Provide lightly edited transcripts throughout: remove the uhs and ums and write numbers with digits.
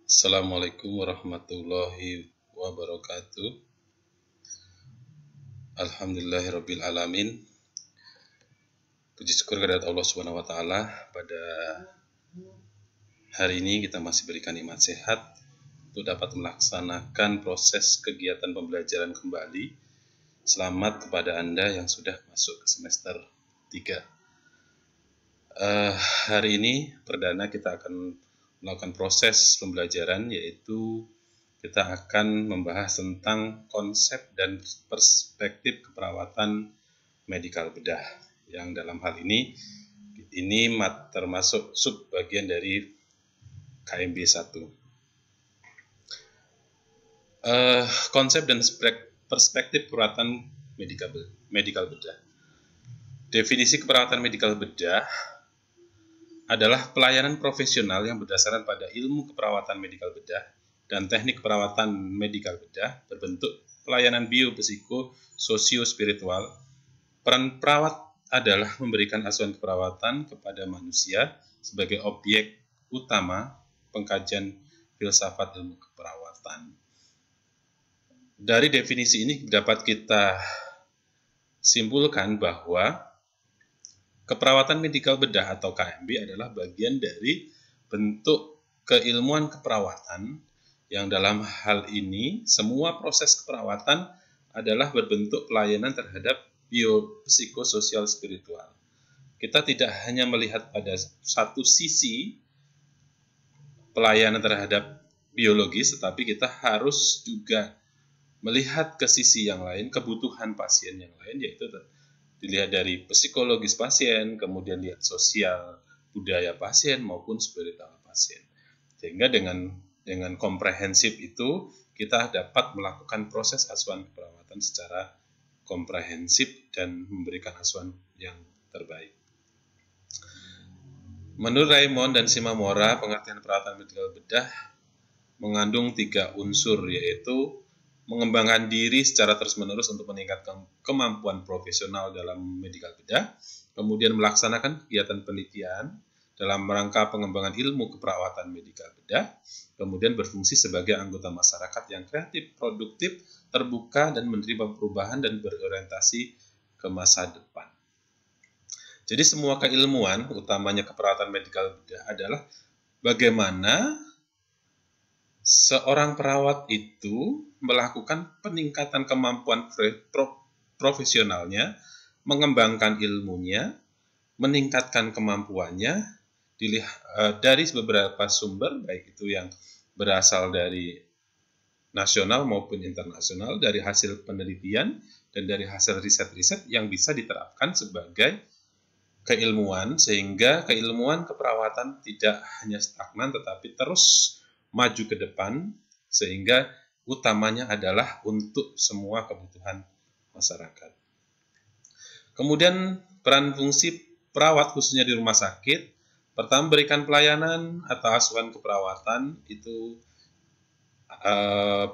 Assalamualaikum warahmatullahi wabarakatuh. Alhamdulillahirabbil alamin. Puji syukur kehadirat Allah Subhanahu wa taala, pada hari ini kita masih berikan nikmat sehat untuk dapat melaksanakan proses kegiatan pembelajaran kembali. Selamat kepada Anda yang sudah masuk ke semester 3. Hari ini perdana kita akan melakukan proses pembelajaran, yaitu kita akan membahas tentang konsep dan perspektif keperawatan medikal bedah, yang dalam hal ini termasuk subbagian dari KMB 1. Konsep dan perspektif keperawatan medikal bedah. Definisi keperawatan medikal bedah adalah pelayanan profesional yang berdasarkan pada ilmu keperawatan medikal bedah dan teknik keperawatan medikal bedah berbentuk pelayanan biopsiko-sosio-spiritual. Peran perawat adalah memberikan asuhan keperawatan kepada manusia sebagai objek utama pengkajian filsafat ilmu keperawatan. Dari definisi ini dapat kita simpulkan bahwa keperawatan medikal bedah atau KMB adalah bagian dari bentuk keilmuan keperawatan yang dalam hal ini semua proses keperawatan adalah berbentuk pelayanan terhadap biopsikososial spiritual. Kita tidak hanya melihat pada satu sisi pelayanan terhadap biologis, tetapi kita harus juga melihat ke sisi yang lain, kebutuhan pasien yang lain, yaitu dilihat dari psikologis pasien, kemudian lihat sosial budaya pasien maupun spiritual pasien. Sehingga dengan komprehensif itu kita dapat melakukan proses asuhan keperawatan secara komprehensif dan memberikan asuhan yang terbaik. Menurut Raymond dan Shimamura, pengertian perawatan medikal bedah mengandung 3 unsur, yaitu mengembangkan diri secara terus-menerus untuk meningkatkan kemampuan profesional dalam medikal bedah, kemudian melaksanakan kegiatan penelitian dalam rangka pengembangan ilmu keperawatan medikal bedah, kemudian berfungsi sebagai anggota masyarakat yang kreatif, produktif, terbuka, dan menerima perubahan dan berorientasi ke masa depan. Jadi semua keilmuan, utamanya keperawatan medikal bedah, adalah bagaimana seorang perawat itu melakukan peningkatan kemampuan profesionalnya, mengembangkan ilmunya, meningkatkan kemampuannya dari beberapa sumber, baik itu yang berasal dari nasional maupun internasional, dari hasil penelitian dan dari hasil riset-riset yang bisa diterapkan sebagai keilmuan, sehingga keilmuan keperawatan tidak hanya stagnan tetapi terus maju ke depan, sehingga utamanya adalah untuk semua kebutuhan masyarakat. Kemudian peran fungsi perawat khususnya di rumah sakit, pertama berikan pelayanan atau asuhan keperawatan. Itu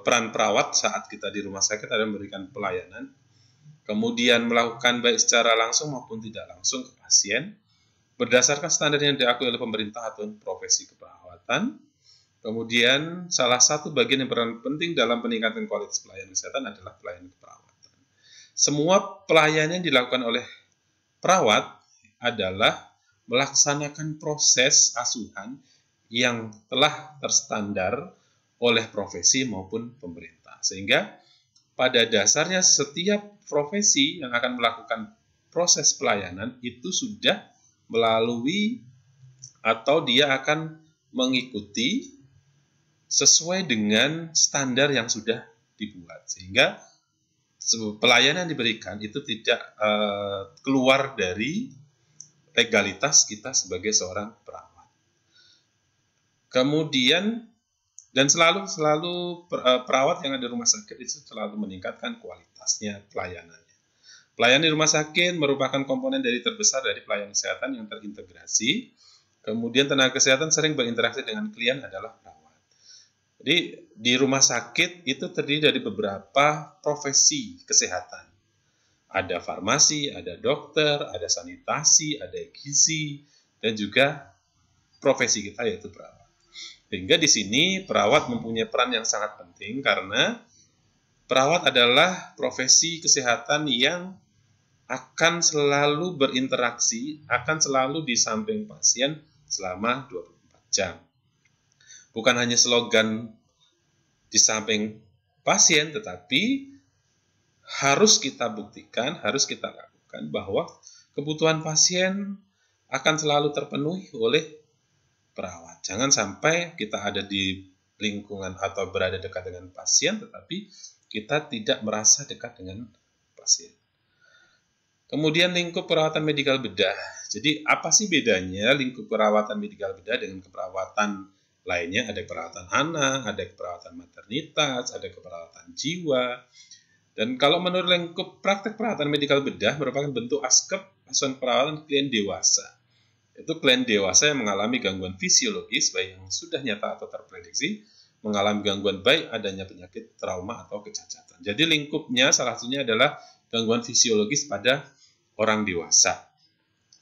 peran perawat saat kita di rumah sakit adalah memberikan pelayanan, kemudian melakukan baik secara langsung maupun tidak langsung ke pasien berdasarkan standar yang diakui oleh pemerintah atau profesi keperawatan. Kemudian salah satu bagian yang berperan penting dalam peningkatan kualitas pelayanan kesehatan adalah pelayanan keperawatan. Semua pelayanan yang dilakukan oleh perawat adalah melaksanakan proses asuhan yang telah terstandar oleh profesi maupun pemerintah. Sehingga pada dasarnya setiap profesi yang akan melakukan proses pelayanan itu sudah melalui atau dia akan mengikuti sesuai dengan standar yang sudah dibuat, sehingga pelayanan yang diberikan itu tidak keluar dari legalitas kita sebagai seorang perawat. Kemudian dan selalu perawat yang ada di rumah sakit itu selalu meningkatkan kualitasnya pelayanannya. Pelayanan di rumah sakit merupakan komponen dari terbesar dari pelayanan kesehatan yang terintegrasi. Kemudian tenaga kesehatan sering berinteraksi dengan klien adalah perawat. Jadi di rumah sakit itu terdiri dari beberapa profesi kesehatan. Ada farmasi, ada dokter, ada sanitasi, ada gizi, dan juga profesi kita yaitu perawat. Sehingga di sini perawat mempunyai peran yang sangat penting karena perawat adalah profesi kesehatan yang akan selalu berinteraksi, akan selalu di samping pasien selama 24 jam. Bukan hanya slogan di samping pasien, tetapi harus kita buktikan, harus kita lakukan bahwa kebutuhan pasien akan selalu terpenuhi oleh perawat. Jangan sampai kita ada di lingkungan atau berada dekat dengan pasien, tetapi kita tidak merasa dekat dengan pasien. Kemudian lingkup perawatan medikal bedah. Jadi apa sih bedanya lingkup perawatan medikal bedah dengan keperawatan lainnya? Ada perawatan anak, ada perawatan maternitas, ada keperawatan jiwa. Dan kalau menurut lingkup praktek perawatan medikal bedah merupakan bentuk asuhan perawatan klien dewasa. Itu klien dewasa yang mengalami gangguan fisiologis, baik yang sudah nyata atau terprediksi, mengalami gangguan baik adanya penyakit, trauma, atau kecacatan. Jadi lingkupnya salah satunya adalah gangguan fisiologis pada orang dewasa.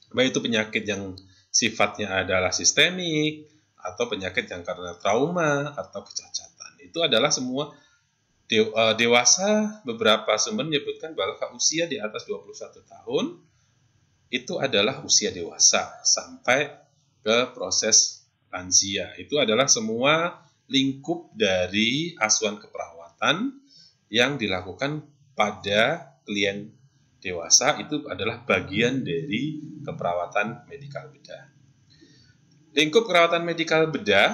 Baik itu penyakit yang sifatnya adalah sistemik, atau penyakit yang karena trauma, atau kecacatan. Itu adalah semua dewasa. Beberapa sumber menyebutkan bahwa usia di atas 21 tahun itu adalah usia dewasa sampai ke proses lansia. Itu adalah semua lingkup dari asuhan keperawatan yang dilakukan pada klien dewasa. Itu adalah bagian dari keperawatan medikal bedah. Lingkup perawatan medikal bedah,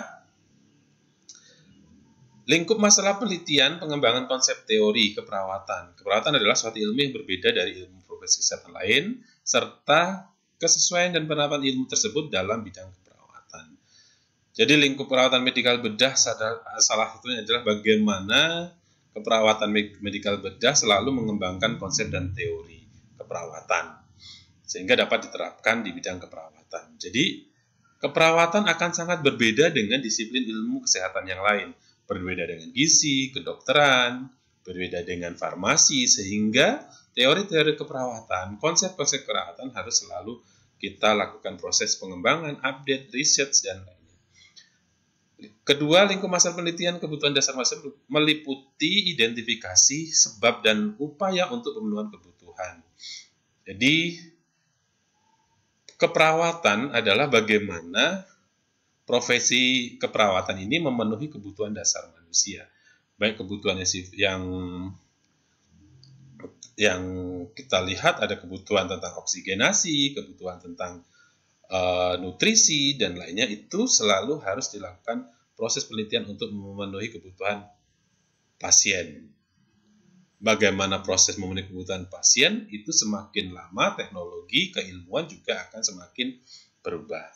lingkup masalah penelitian pengembangan konsep teori keperawatan. Keperawatan adalah suatu ilmu yang berbeda dari ilmu profesi kesehatan lain, serta kesesuaian dan penerapan ilmu tersebut dalam bidang keperawatan. Jadi lingkup perawatan medikal bedah salah satunya adalah bagaimana keperawatan medikal bedah selalu mengembangkan konsep dan teori keperawatan sehingga dapat diterapkan di bidang keperawatan. Jadi keperawatan akan sangat berbeda dengan disiplin ilmu kesehatan yang lain, berbeda dengan gizi, kedokteran, berbeda dengan farmasi, sehingga teori-teori keperawatan, konsep-konsep keperawatan harus selalu kita lakukan proses pengembangan, update, riset, dan lainnya. Kedua, lingkup masalah penelitian kebutuhan dasar manusia meliputi identifikasi sebab dan upaya untuk pemenuhan kebutuhan. Jadi, keperawatan adalah bagaimana profesi keperawatan ini memenuhi kebutuhan dasar manusia. Baik kebutuhan yang kita lihat ada kebutuhan tentang oksigenasi, kebutuhan tentang nutrisi, dan lainnya, itu selalu harus dilakukan proses penelitian untuk memenuhi kebutuhan pasien. Bagaimana proses memenuhi kebutuhan pasien, itu semakin lama teknologi, keilmuan juga akan semakin berubah.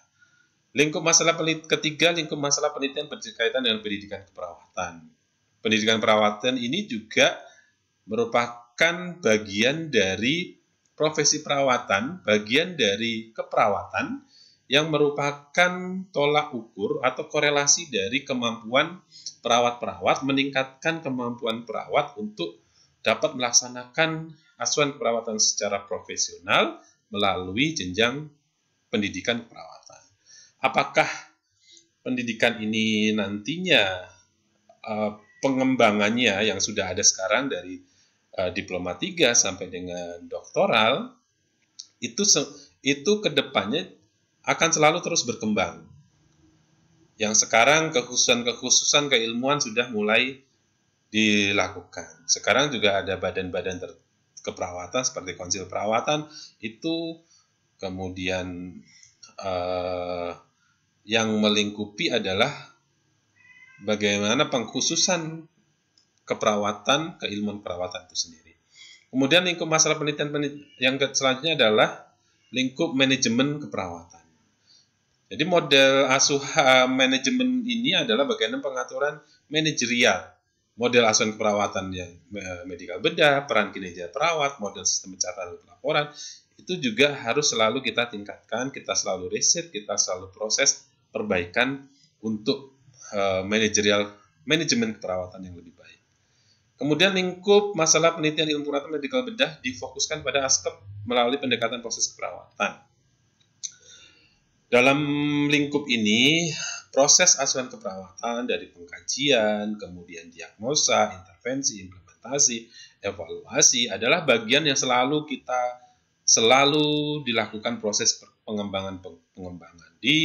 Lingkup masalah ketiga, lingkup masalah penelitian berkaitan dengan pendidikan keperawatan. Pendidikan perawatan ini juga merupakan bagian dari profesi perawatan, bagian dari keperawatan yang merupakan tolak ukur atau korelasi dari kemampuan perawat-perawat, meningkatkan kemampuan perawat untuk dapat melaksanakan asuhan keperawatan secara profesional melalui jenjang pendidikan keperawatan. Apakah pendidikan ini nantinya pengembangannya yang sudah ada sekarang dari diploma 3 sampai dengan doktoral, itu kedepannya akan selalu terus berkembang. Yang sekarang kekhususan keilmuan sudah mulai dilakukan. Sekarang juga ada badan-badan keperawatan seperti konsil perawatan, itu kemudian yang melingkupi adalah bagaimana pengkhususan keperawatan, keilmuan perawatan itu sendiri. Kemudian lingkup masalah penelitian yang selanjutnya adalah lingkup manajemen keperawatan. Jadi model manajemen ini adalah bagian pengaturan manajerial, model asuhan keperawatan yang medikal bedah, peran kinerja perawat, model sistem pencatatan laporan, itu juga harus selalu kita tingkatkan, kita selalu riset, kita selalu proses perbaikan untuk manajemen keperawatan yang lebih baik. Kemudian lingkup masalah penelitian ilmu perawatan medikal bedah difokuskan pada aspek melalui pendekatan proses keperawatan. Dalam lingkup ini, proses asuhan keperawatan dari pengkajian, kemudian diagnosa, intervensi, implementasi, evaluasi adalah bagian yang selalu dilakukan proses pengembangan di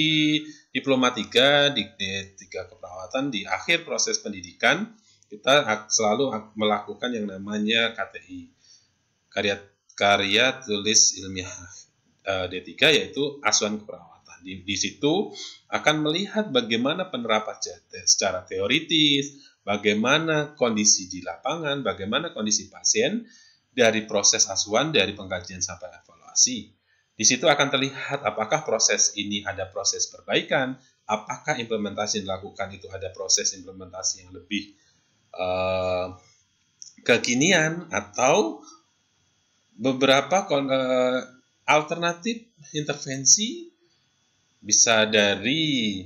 diploma 3, di D3 keperawatan, di akhir proses pendidikan kita selalu melakukan yang namanya KTI, karya tulis ilmiah D3, yaitu asuhan keperawatan. Di situ akan melihat bagaimana penerapan secara teoritis, bagaimana kondisi di lapangan, bagaimana kondisi pasien dari proses asuhan, dari pengkajian sampai evaluasi. Di situ akan terlihat apakah proses ini ada proses perbaikan, apakah implementasi yang dilakukan itu ada proses implementasi yang lebih kekinian, atau beberapa alternatif intervensi bisa dari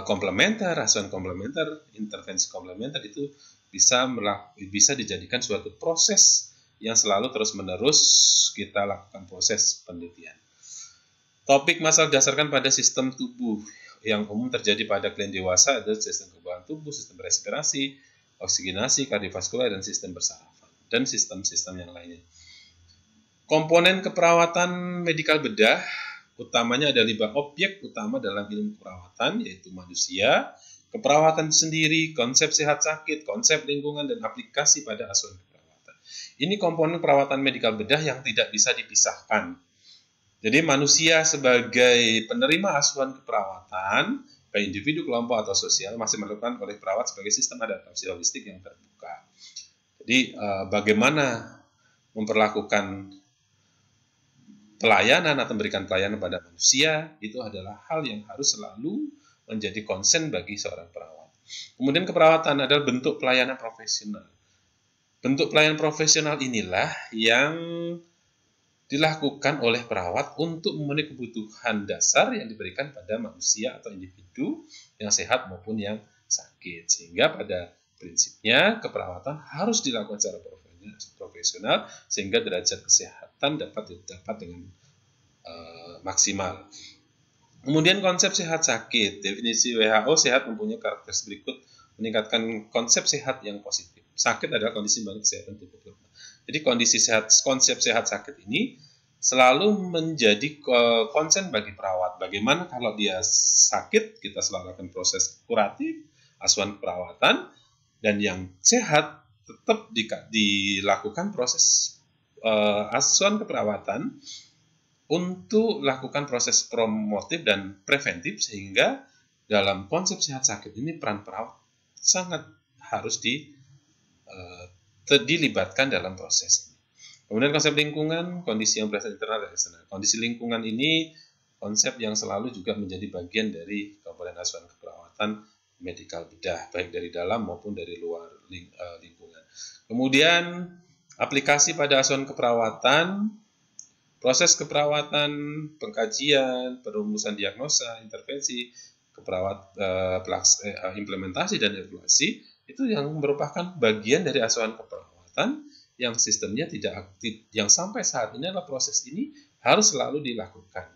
komplementer, asuhan komplementer, intervensi komplementer itu bisa dijadikan suatu proses yang selalu terus-menerus kita lakukan proses penelitian. Topik masalah didasarkan pada sistem tubuh yang umum terjadi pada klien dewasa adalah sistem kekebalan tubuh, sistem respirasi, oksigenasi, kardiovaskular, dan sistem bersarafan, dan sistem-sistem yang lainnya. Komponen keperawatan medikal bedah utamanya ada 5 objek utama dalam ilmu keperawatan, yaitu manusia, keperawatan sendiri, konsep sehat sakit, konsep lingkungan, dan aplikasi pada asuhan keperawatan. Ini komponen perawatan medikal bedah yang tidak bisa dipisahkan. Jadi manusia sebagai penerima asuhan keperawatan, baik individu, kelompok, atau sosial, masih dilakukan oleh perawat sebagai sistem adaptasi holistik yang terbuka. Jadi bagaimana memperlakukan pelayanan atau memberikan pelayanan pada manusia, itu adalah hal yang harus selalu menjadi konsen bagi seorang perawat. Kemudian keperawatan adalah bentuk pelayanan profesional. Bentuk pelayanan profesional inilah yang dilakukan oleh perawat untuk memenuhi kebutuhan dasar yang diberikan pada manusia atau individu yang sehat maupun yang sakit. Sehingga pada prinsipnya keperawatan harus dilakukan secara profesional sehingga derajat kesehatan dapat didapat dengan maksimal. Kemudian konsep sehat sakit. Definisi WHO, sehat mempunyai karakteristik berikut: meningkatkan konsep sehat yang positif. Sakit adalah kondisi balik kesehatan tubuh. Jadi konsep sehat sakit ini selalu menjadi konsen bagi perawat. Bagaimana kalau dia sakit, kita selalu lakukan proses kuratif, asuhan perawatan, dan yang sehat tetap dilakukan proses asuhan keperawatan untuk lakukan proses promotif dan preventif, sehingga dalam konsep sehat sakit ini peran perawat sangat harus dilibatkan dalam proses ini. Kemudian konsep lingkungan, kondisi yang berasal internal dan eksternal. Kondisi lingkungan ini konsep yang selalu juga menjadi bagian dari komponen asuhan keperawatan medikal bedah, baik dari dalam maupun dari luar lingkungan. Kemudian aplikasi pada asuhan keperawatan, proses keperawatan, pengkajian, perumusan diagnosa, intervensi, implementasi, dan evaluasi, itu yang merupakan bagian dari asuhan keperawatan yang sistemnya tidak aktif, yang sampai saat ini adalah proses ini harus selalu dilakukan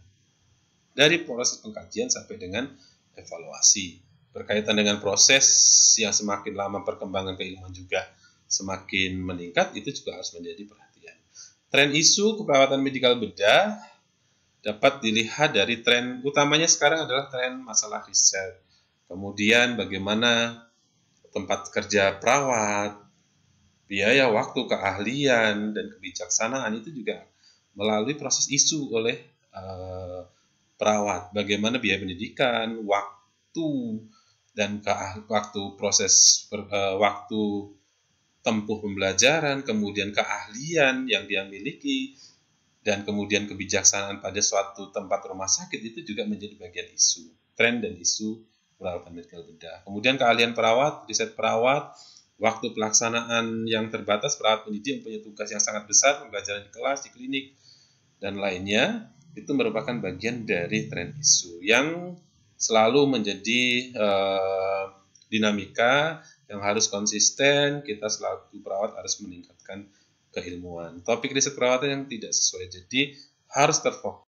dari proses pengkajian sampai dengan evaluasi. Berkaitan dengan proses yang semakin lama perkembangan keilmuan juga semakin meningkat, itu juga harus menjadi perhatian. Tren isu keperawatan medikal bedah dapat dilihat dari tren utamanya sekarang adalah tren masalah riset. Kemudian bagaimana tempat kerja perawat, biaya, waktu, keahlian, dan kebijaksanaan itu juga melalui proses isu oleh perawat. Bagaimana biaya pendidikan, waktu, dan waktu tempuh pembelajaran, kemudian keahlian yang dia miliki, dan kemudian kebijaksanaan pada suatu tempat rumah sakit itu juga menjadi bagian isu, tren dan isu perawatan medikal bedah. Kemudian keahlian perawat, riset perawat, waktu pelaksanaan yang terbatas, perawat pendidik mempunyai tugas yang sangat besar, pembelajaran di kelas, di klinik, dan lainnya, itu merupakan bagian dari tren isu yang selalu menjadi dinamika yang harus konsisten. Kita selaku perawat harus meningkatkan keilmuan. Topik riset perawatan yang tidak sesuai, jadi harus terfokus